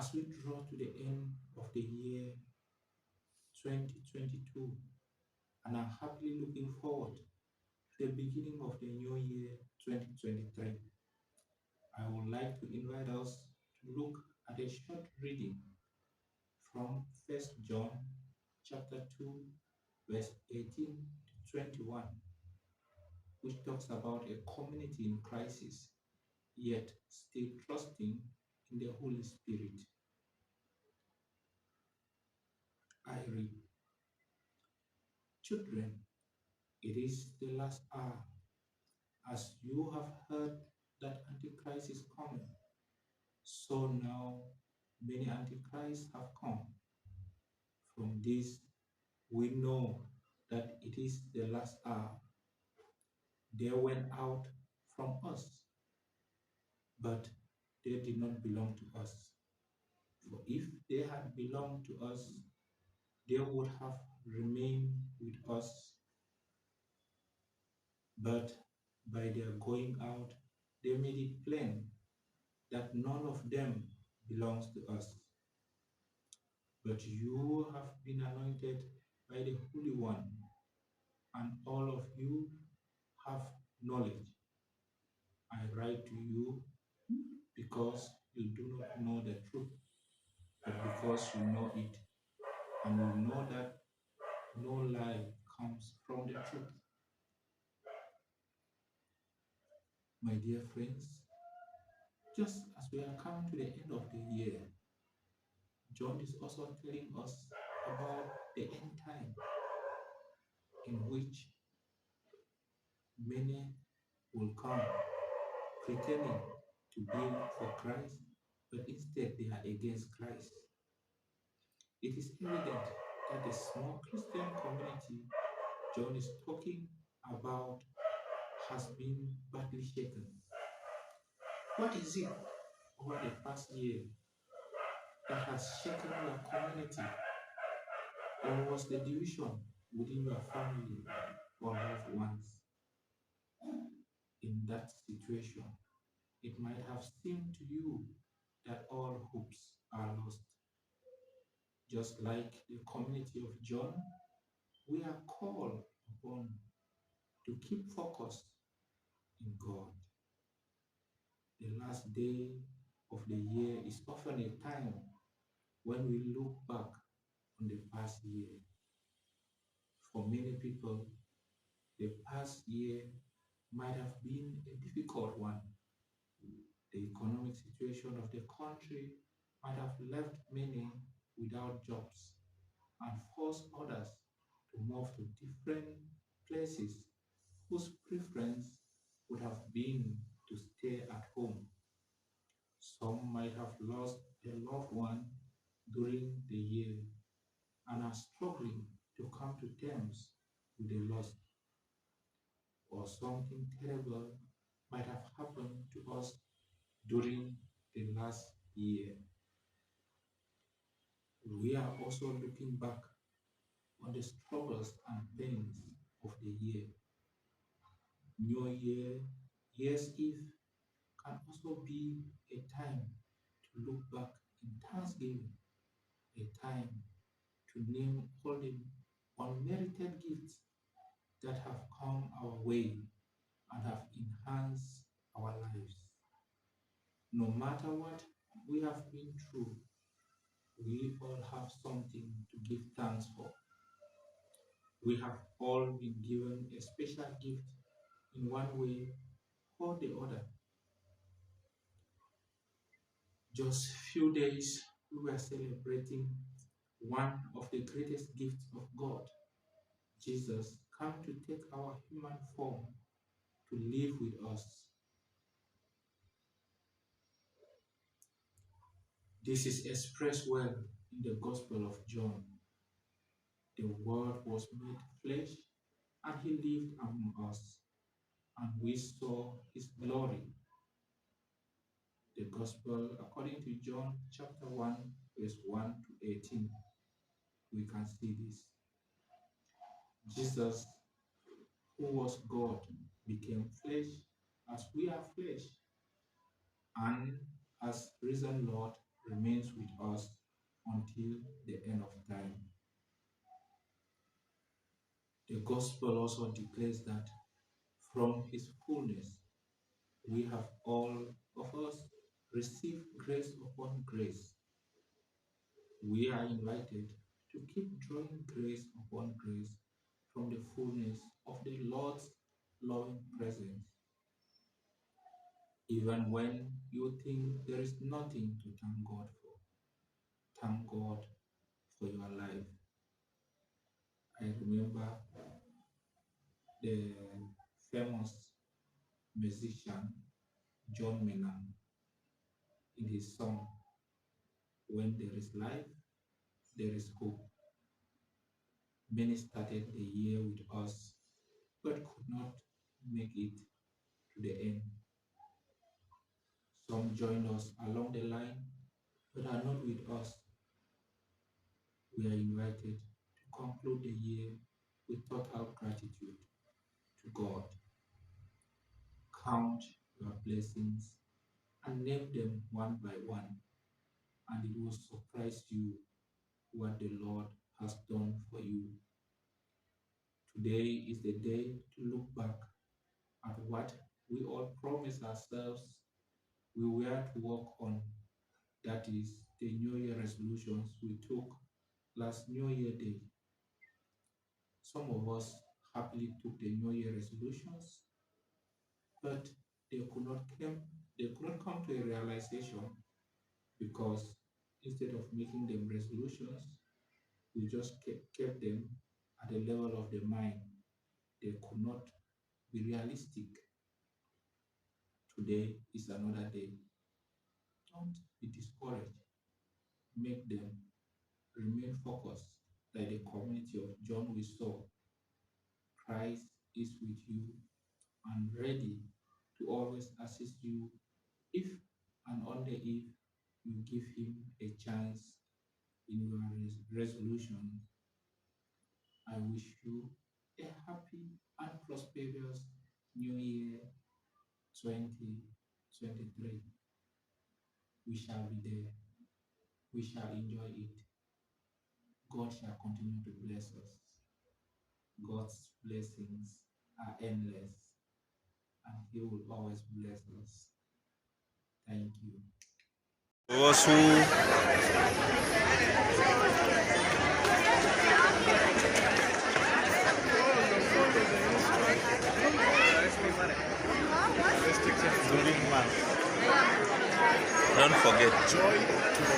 As we draw to the end of the year 2022 and are happily looking forward to the beginning of the new year 2023, I would like to invite us to look at a short reading from 1 John chapter 2, verse 18 to 21, which talks about a community in crisis, yet still trusting in the Holy Spirit. I read, "Children, it is the last hour. As you have heard that Antichrist is coming, so now many Antichrists have come. From this, we know that it is the last hour. They went out from us, but they did not belong to us. For if they had belonged to us, they would have remained with us. But by their going out, they made it plain that none of them belongs to us. But you have been anointed by the Holy One, and all of you have knowledge. I write to you because you do not know the truth, but because you know it, and you know that no lie comes from the truth." My dear friends, just as we are coming to the end of the year, John is also telling us about the end time in which many will come pretending to be for Christ, but instead they are against Christ. It is evident that the small Christian community John is talking about has been badly shaken. What is it over the past year that has shaken your community? Or was the division within your family or loved ones? In that situation, it might have seemed to you that all hopes are lost. Just like the community of John, we are called upon to keep focused in God. The last day of the year is often a time when we look back on the past year. For many people, the past year might have been a difficult one. The economic situation of the country might have left many without jobs and forced others to move to different places whose preference would have been to stay at home. Some might have lost a loved one during the year and are struggling to come to terms with the loss. Or something terrible might have happened to us during the last year. We are also looking back on the struggles and pains of the year. New Year, Year's Eve can also be a time to look back in thanksgiving, a time to name all the unmerited gifts that have come our way and have enhanced our lives. No matter what we have been through, we all have something to give thanks for. We have all been given a special gift in one way or the other. Just few days we were celebrating one of the greatest gifts of God. Jesus came to take our human form to live with us. This is expressed well in the Gospel of John. The Word was made flesh and he lived among us, and we saw his glory. The Gospel according to John chapter 1, verse 1 to 18. We can see this. Jesus, who was God, became flesh as we are flesh, and as risen Lord, remains with us until the end of time. The gospel also declares that from his fullness we have all of us received grace upon grace. We are invited to keep drawing grace upon grace from the fullness of the Lord's loving presence. Even when you think there is nothing to thank God for, thank God for your life. I remember the famous musician John Maynard in his song, "When There Is Life, There Is Hope." Many started the year with us but could not make it to the end. Some joined us along the line but are not with us. We are invited to conclude the year with total gratitude to God. Count your blessings and name them one by one, and it will surprise you what the Lord has done for you. Today is the day to look back at what we all promised ourselves we were to work on. That is the New Year resolutions we took last New Year Day. Some of us happily took the New Year resolutions, but they could not come to a realization because instead of making them resolutions, we just kept them at the level of the mind. They could not be realistic. Today is another day. Don't be discouraged. Make them remain focused like the community of John we saw. Christ is with you and ready to always assist you if and only if you give him a chance in your resolution. I wish you a happy and prosperous New Year 2023. We shall be there. We shall enjoy it. God shall continue to bless us. God's blessings are endless, and he will always bless us. Thank you. Those who during Mass, don't forget joy to the